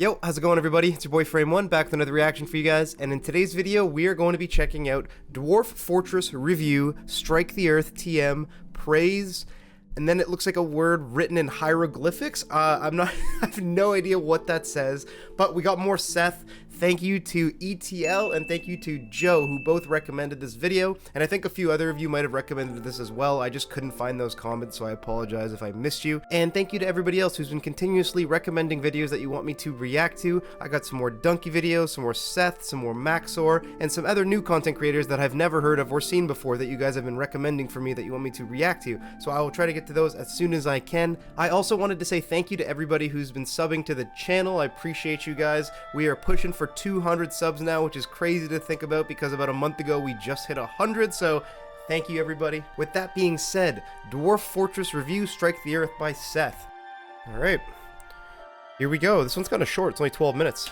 Yo, how's it going everybody? It's your boy Frame1 back with another reaction for you guys, and in today's video we are going to be checking out Dwarf Fortress Review, Strike the Earth TM, Praise, and then it looks like a word written in hieroglyphics. I have no idea what that says, but we got more Seth. Thank you to ETL and thank you to Joe, who both recommended this video, and I think a few other of you might have recommended this as well. I just couldn't find those comments, so I apologize if I missed you. And thank you to everybody else who's been continuously recommending videos that you want me to react to. I got some more Donkey videos, some more Seth, some more Maxor, and some other new content creators that I've never heard of or seen before that you guys have been recommending for me that you want me to react to. So I will try to get to those as soon as I can. I also wanted to say thank you to everybody who's been subbing to the channel. I appreciate you guys. We are pushing for 200 subs now, which is crazy to think about because about a month ago we just hit 100, so thank you everybody. With that being said, Dwarf Fortress Review, Strike the Earth by Seth. Alright, here we go. This one's kind of short, it's only 12 minutes.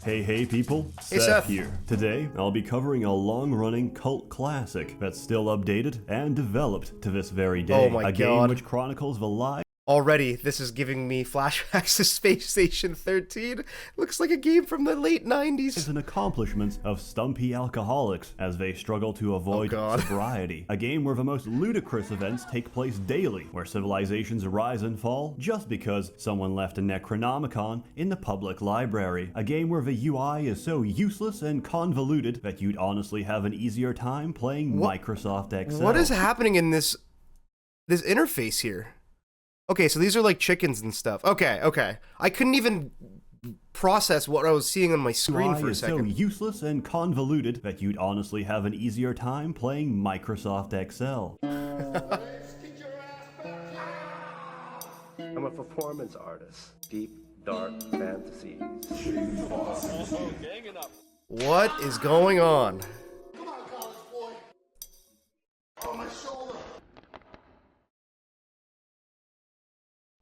Hey people, Hey, Seth here. Today, I'll be covering a long-running cult classic that's still updated and developed to this very day. Oh my God. Game which chronicles the life. Already, this is giving me flashbacks to Space Station 13. Looks like a game from the late 90s. And accomplishments of stumpy alcoholics as they struggle to avoid sobriety. A game where the most ludicrous events take place daily, where civilizations rise and fall just because someone left a Necronomicon in the public library. A game where the UI is so useless and convoluted that you'd honestly have an easier time playing Microsoft Excel. What is happening in this interface here? Okay, so these are like chickens and stuff. Okay. I couldn't even process what I was seeing on my screen for a second. So useless and convoluted that you'd honestly have an easier time playing Microsoft Excel. I'm a performance artist. Deep, dark fantasies. What is going on? Come on, college boy. On my shoulder.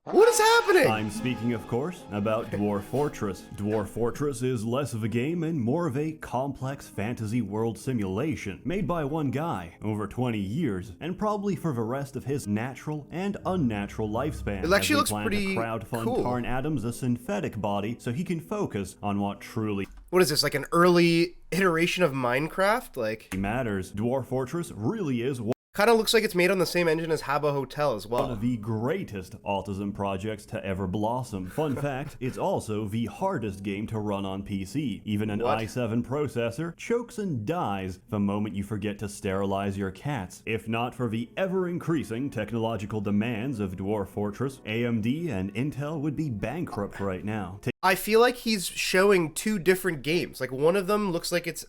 What is happening? I'm speaking, of course, about Dwarf Fortress. Dwarf Fortress is less of a game and more of a complex fantasy world simulation made by one guy over 20 years, and probably for the rest of his natural and unnatural lifespan. It actually looks plan pretty to crowdfund cool. Tarn Adams a synthetic body so he can focus on what truly What is this, like an early iteration of Minecraft? Like, matters. Dwarf Fortress really is kind of looks like it's made on the same engine as Habba Hotel as one well. of the greatest autism projects to ever blossom. Fun fact, it's also the hardest game to run on PC. Even an i7 processor chokes and dies the moment you forget to sterilize your cats. If not for the ever-increasing technological demands of Dwarf Fortress, AMD and Intel would be bankrupt right now. I feel like he's showing two different games. Like one of them looks like it's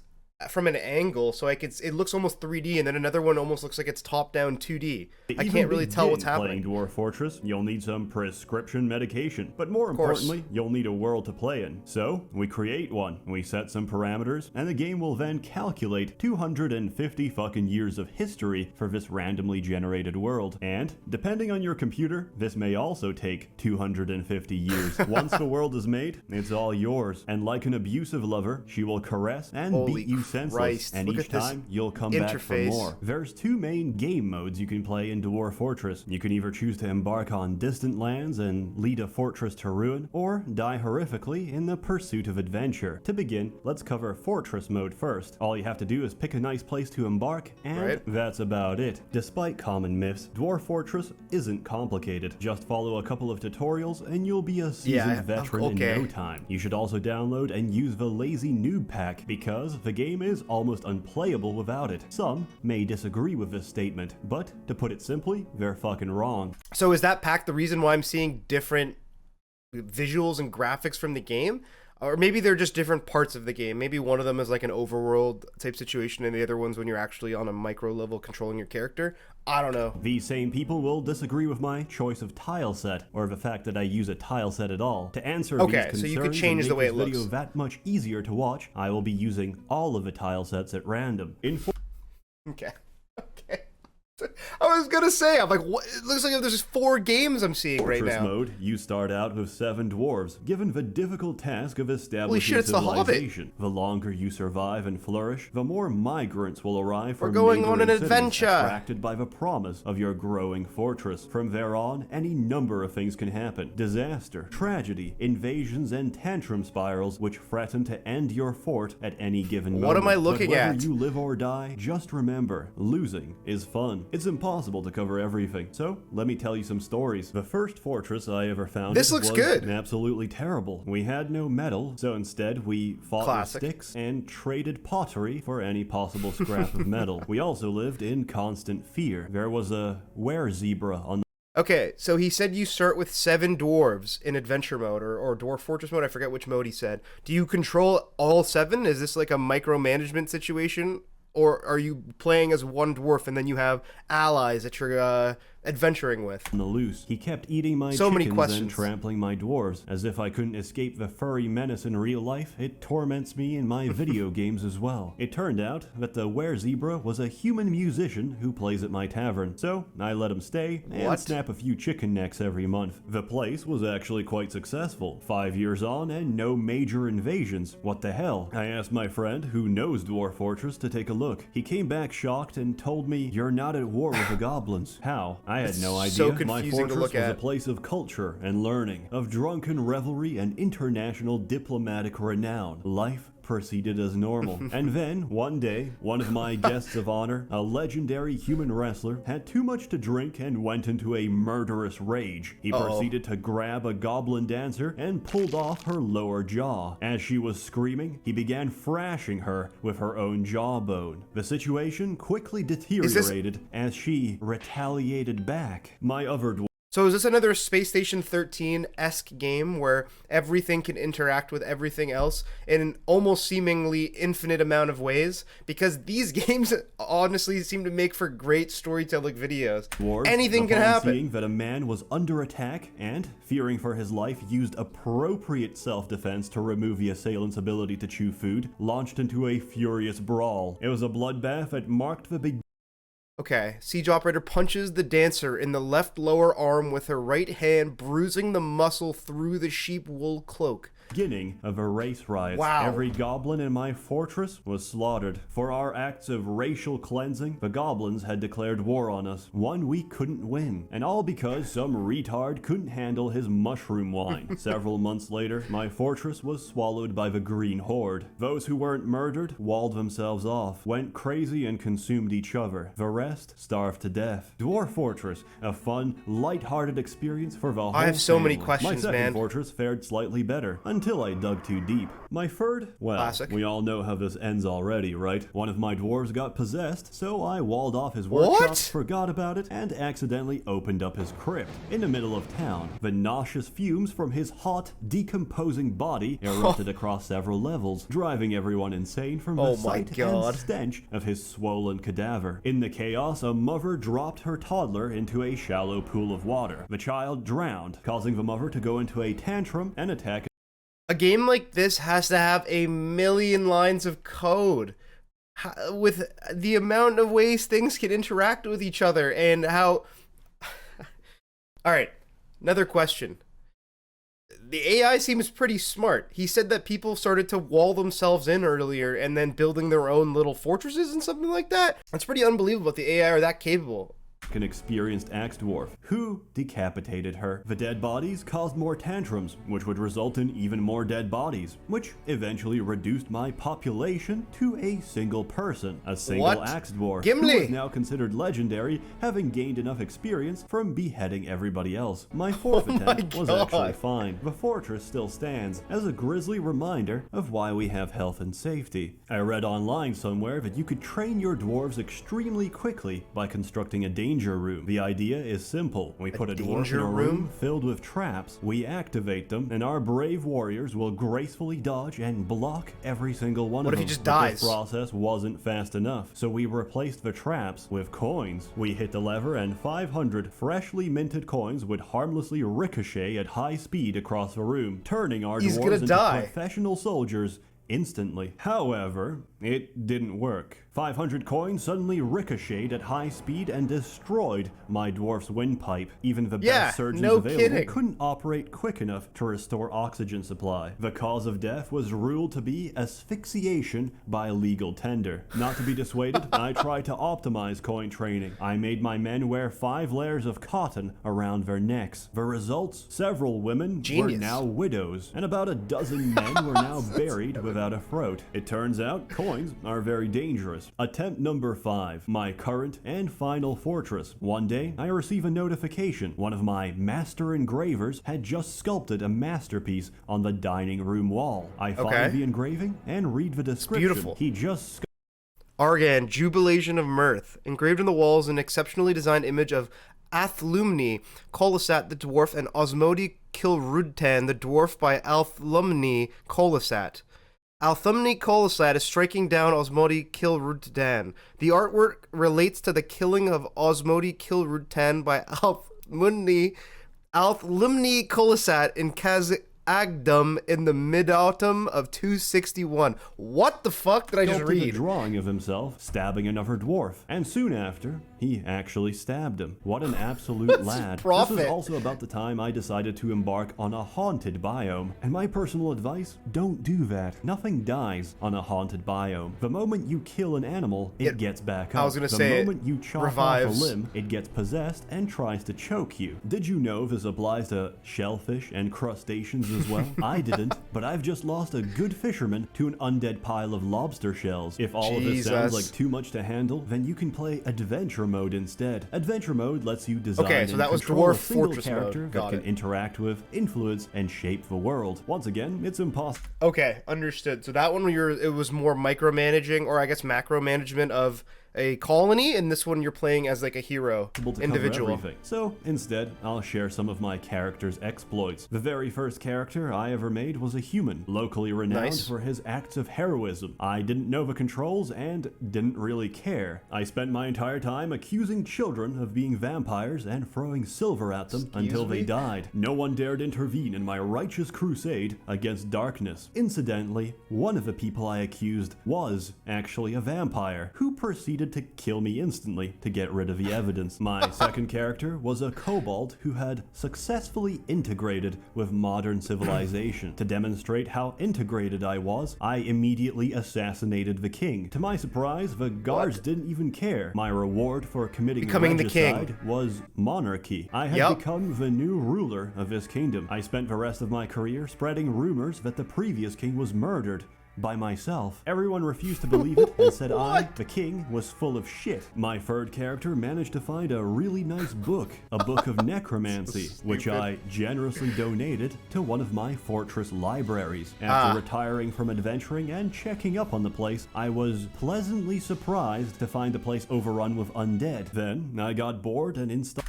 from an angle, so it looks almost 3D, and then another one almost looks like it's top-down 2D. I can't really tell what's happening. Playing Dwarf Fortress, you'll need some prescription medication, but more importantly, you'll need a world to play in. So, we create one, we set some parameters, and the game will then calculate 250 fucking years of history for this randomly generated world. And, depending on your computer, this may also take 250 years. Once the world is made, it's all yours, and like an abusive lover, she will caress and beat you senseless, and each time you'll come back for more. There's two main game modes you can play in Dwarf Fortress. You can either choose to embark on distant lands and lead a fortress to ruin, or die horrifically in the pursuit of adventure. To begin, let's cover Fortress mode first. All you have to do is pick a nice place to embark, and that's about it. Despite common myths, Dwarf Fortress isn't complicated. Just follow a couple of tutorials and you'll be a seasoned veteran in no time. You should also download and use the Lazy Noob Pack because the game is almost unplayable without it. Some may disagree with this statement, but to put it simply, they're fucking wrong. So is that pack the reason why I'm seeing different visuals and graphics from the game? Or maybe they're just different parts of the game. Maybe one of them is like an overworld type situation and the other one's when you're actually on a micro level controlling your character. I don't know. These same people will disagree with my choice of tile set, or the fact that I use a tile set at all. To answer these concerns so you could change the way it looks. Video that much easier to watch, I will be using all of the tile sets at random. Okay. I was gonna say, I'm like, what? It looks like there's just 4 games I'm seeing right Fortress now. mode, you start out with 7 dwarves, given the difficult task of establishing shit, it's the Hobbit. civilization. The longer you survive and flourish, the more migrants will arrive from We're going on an neighboring cities, adventure. attracted by the promise of your growing fortress. From there on, any number of things can happen. Disaster, tragedy, invasions, and tantrum spirals which threaten to end your fort at any given moment. What am I looking but whether at? you live or die, just remember, losing is fun. It's impossible to cover everything, so let me tell you some stories. The first fortress I ever found This looks was good. absolutely terrible. We had no metal, so instead we fought Classic. with sticks and traded pottery for any possible scrap of metal. We also lived in constant fear. There was a were-zebra on the Okay, so he said you start with 7 dwarves in adventure mode or Dwarf Fortress mode. I forget which mode he said. Do you control all 7? Is this like a micromanagement situation? Or are you playing as one dwarf and then you have allies that you're adventuring with? on the loose. He kept eating my So many chickens questions. and trampling my dwarves. As if I couldn't escape the furry menace in real life, it torments me in my video games as well. It turned out that the were-zebra was a human musician who plays at my tavern, so I let him stay and What? snap a few chicken necks every month. The place was actually quite successful. 5 years on and no major invasions. What the hell? I asked my friend, who knows Dwarf Fortress, to take a look. He came back shocked and told me, "You're not at war with the goblins." How? I had no idea. so My confusing to fortress look was a at. place of culture and learning, of drunken revelry and international diplomatic renown. Life proceeded as normal. And then, one day, one of my guests of honor, a legendary human wrestler, had too much to drink and went into a murderous rage. He proceeded to grab a goblin dancer and pulled off her lower jaw. As she was screaming, he began thrashing her with her own jawbone. The situation quickly deteriorated as she retaliated back. My other So is this another Space Station 13-esque game where everything can interact with everything else in an almost seemingly infinite amount of ways? Because these games honestly seem to make for great storytelling videos. dwarves, Anything can upon happen. seeing that a man was under attack and, fearing for his life, used appropriate self-defense to remove the assailant's ability to chew food, launched into a furious brawl. It was a bloodbath that marked the beginning Okay, Siege Operator punches the dancer in the left lower arm with her right hand, bruising the muscle through the sheep wool cloak. of a race riot. Wow. Every goblin in my fortress was slaughtered. For our acts of racial cleansing, the goblins had declared war on us, one we couldn't win. And all because some retard couldn't handle his mushroom wine. Several months later, my fortress was swallowed by the Green Horde. Those who weren't murdered walled themselves off, went crazy and consumed each other. The rest starved to death. Dwarf Fortress, a fun, light-hearted experience for the whole I have so many family. questions, My second man. fortress fared slightly better, until I dug too deep. My third? Well, Classic. we all know how this ends already, right? One of my dwarves got possessed, so I walled off his workshop, What? forgot about it, and accidentally opened up his crypt. In the middle of town, the nauseous fumes from his hot, decomposing body erupted across several levels, driving everyone insane from the Oh my sight God. and stench of his swollen cadaver. In the chaos, a mother dropped her toddler into a shallow pool of water. The child drowned, causing the mother to go into a tantrum and attack A game like this has to have a million lines of code. With the amount of ways things can interact with each other and how... Alright, another question. The AI seems pretty smart. He said that people started to wall themselves in earlier and then building their own little fortresses and something like that. That's pretty unbelievable that the AI are that capable. an experienced axe dwarf, who decapitated her. The dead bodies caused more tantrums, which would result in even more dead bodies, which eventually reduced my population to a single person, a single What? axe dwarf, Gimli! who is now considered legendary, having gained enough experience from beheading everybody else. My fourth attempt was actually fine. The fortress still stands as a grisly reminder of why we have health and safety. I read online somewhere that you could train your dwarves extremely quickly by constructing a danger room. The idea is simple. We put a dwarf in danger a room? room filled with traps, we activate them, and our brave warriors will gracefully dodge and block every single one of What them. if he just But dies? this process wasn't fast enough, so we replaced the traps with coins. We hit the lever and 500 freshly minted coins would harmlessly ricochet at high speed across the room, turning our He's dwarves gonna into die. professional soldiers instantly. However, it didn't work. 500 coins suddenly ricocheted at high speed and destroyed my dwarf's windpipe. Even the best surgeons available couldn't operate quick enough to restore oxygen supply. The cause of death was ruled to be asphyxiation by legal tender. Not to be dissuaded, I tried to optimize coin training. I made my men wear 5 layers of cotton around their necks. The results? Several women were now widows, and about a dozen men were now buried without a throat. It turns out coins are very dangerous. Attempt number 5, my current and final fortress. One day, I receive a notification. One of my master engravers had just sculpted a masterpiece on the dining room wall. I find the engraving and read the description. It's beautiful. He just Argan, Jubilation of Mirth. Engraved on the walls, an exceptionally designed image of ᚨᚗ᚟᚟᚟ the dwarf and ᚨᚗᚗ᚟᚟᚟ the dwarf by ᚨᚗᚗ᚟᚟᚟. ᚨᚗᚗ᚟᚟᚟ is striking down ᚨᚗᚗ᚟᚟᚟. The artwork relates to the killing of ᚨᚗᚗ᚟᚟᚟ by ᚨᚗᚗ᚟᚟ in Agdum in the mid-autumn of 261. What the fuck did I just read? A drawing of himself stabbing another dwarf, and soon after, he actually stabbed him. What an absolute lad. This was also about the time I decided to embark on a haunted biome, and my personal advice, don't do that. Nothing dies on a haunted biome. The moment you kill an animal, it gets back up. I was gonna say, the moment you chop off a limb, it gets possessed and tries to choke you. Did you know this applies to shellfish and crustaceans as well? I didn't, but I've just lost a good fisherman to an undead pile of lobster shells. If all of this sounds like too much to handle, then you can play adventure mode instead. Adventure mode lets you design and control a single character that can interact with, influence, and shape the world. Once again, it's impossible. Okay, understood. So that one it was more micromanaging, or I guess macro management of a colony, and this one you're playing as like a hero, individual. So instead, I'll share some of my character's exploits. The very first character I ever made was a human, locally renowned for his acts of heroism. I didn't know the controls and didn't really care. I spent my entire time accusing children of being vampires and throwing silver at them until they died. No one dared intervene in my righteous crusade against darkness. Incidentally, one of the people I accused was actually a vampire who proceeded to kill me instantly to get rid of the evidence. My second character was a kobold who had successfully integrated with modern civilization. To demonstrate how integrated I was, I immediately assassinated the king. To my surprise, the guards didn't even care. My reward for becoming the king was monarchy. I had become the new ruler of this kingdom. I spent the rest of my career spreading rumors that the previous king was murdered by myself. Everyone refused to believe it and said I, the king, was full of shit. My third character managed to find a really nice book, a book of necromancy, which I generously donated to one of my fortress libraries. After retiring from adventuring and checking up on the place, I was pleasantly surprised to find the place overrun with undead. Then I got bored and installed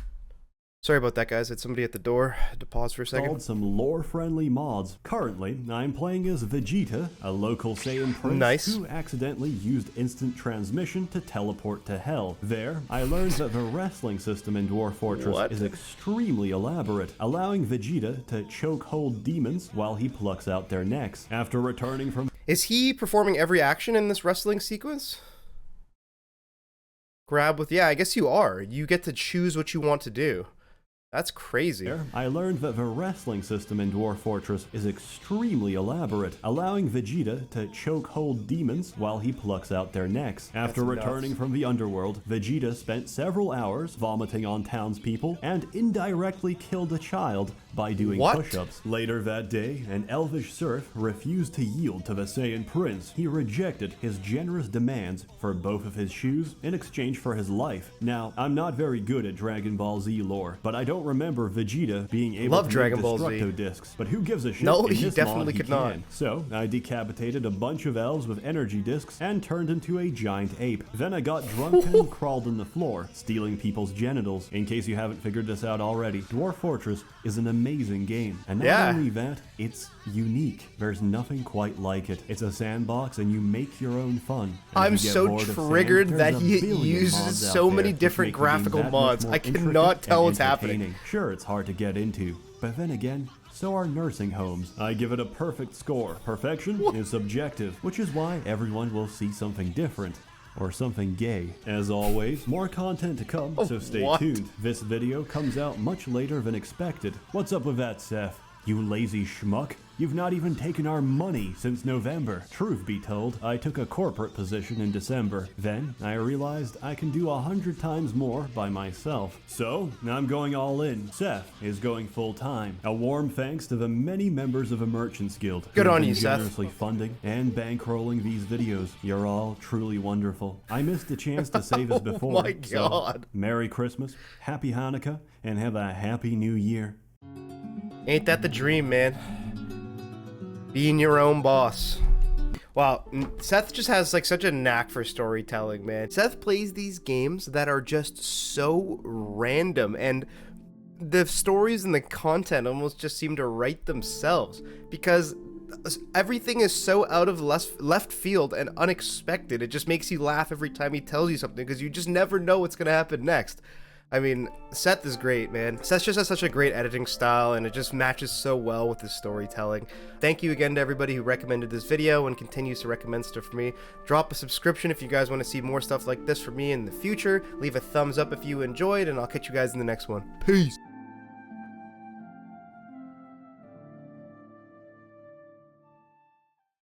Sorry about that, guys. It's somebody at the door. I had to pause for a second. Some lore-friendly mods. Currently, I'm playing as Vegeta, a local Saiyan prince who accidentally used instant transmission to teleport to Hell. There, I learned that the wrestling system in Dwarf Fortress is extremely elaborate, allowing Vegeta to chokehold demons while he plucks out their necks. After returning from... Is he performing every action in this wrestling sequence? Grab with... Yeah, I guess you are. You get to choose what you want to do. That's crazy. I learned that the wrestling system in Dwarf Fortress is extremely elaborate, allowing Vegeta to chokehold demons while he plucks out their necks. After returning from the underworld, Vegeta spent several hours vomiting on townspeople and indirectly killed a child by doing push-ups. Later that day, an elvish serf refused to yield to the Saiyan prince. He rejected his generous demands for both of his shoes in exchange for his life. Now, I'm not very good at Dragon Ball Z lore, but I don't remember Vegeta being able to make destructo discs, but who gives a shit? No, he definitely could not. So, I decapitated a bunch of elves with energy discs and turned into a giant ape. Then I got drunk and crawled on the floor, stealing people's genitals. In case you haven't figured this out already, Dwarf Fortress is an amazing game. And not only that, it's unique. There's nothing quite like it. It's a sandbox and you make your own fun. I'm so triggered that he uses so many different graphical mods. I cannot tell what's happening. Sure, it's hard to get into, but then again, so are nursing homes. I give it a perfect score. Perfection is subjective, which is why everyone will see something different or something gay. As always, more content to come, so stay what? tuned. This video comes out much later than expected. What's up with that, Seth? You lazy schmuck? You've not even taken our money since November. Truth be told, I took a corporate position in December. Then, I realized I can do 100 times more by myself. So, I'm going all in. Seth is going full-time. A warm thanks to the many members of the Merchants Guild. Good who have on been you, Seth. generously funding and bankrolling these videos. You're all truly wonderful. I missed a chance to say this before. Oh my God. So, Merry Christmas, Happy Hanukkah, and have a Happy New Year. Ain't that the dream, man? Being your own boss. Wow, Seth just has like such a knack for storytelling, man. Seth plays these games that are just so random, and the stories and the content almost just seem to write themselves because everything is so out of left field and unexpected. It just makes you laugh every time he tells you something because you just never know what's gonna happen next. I mean, Seth is great, man. Seth just has such a great editing style, and it just matches so well with his storytelling. Thank you again to everybody who recommended this video and continues to recommend stuff for me. Drop a subscription if you guys want to see more stuff like this from me in the future. Leave a thumbs up if you enjoyed, and I'll catch you guys in the next one. Peace!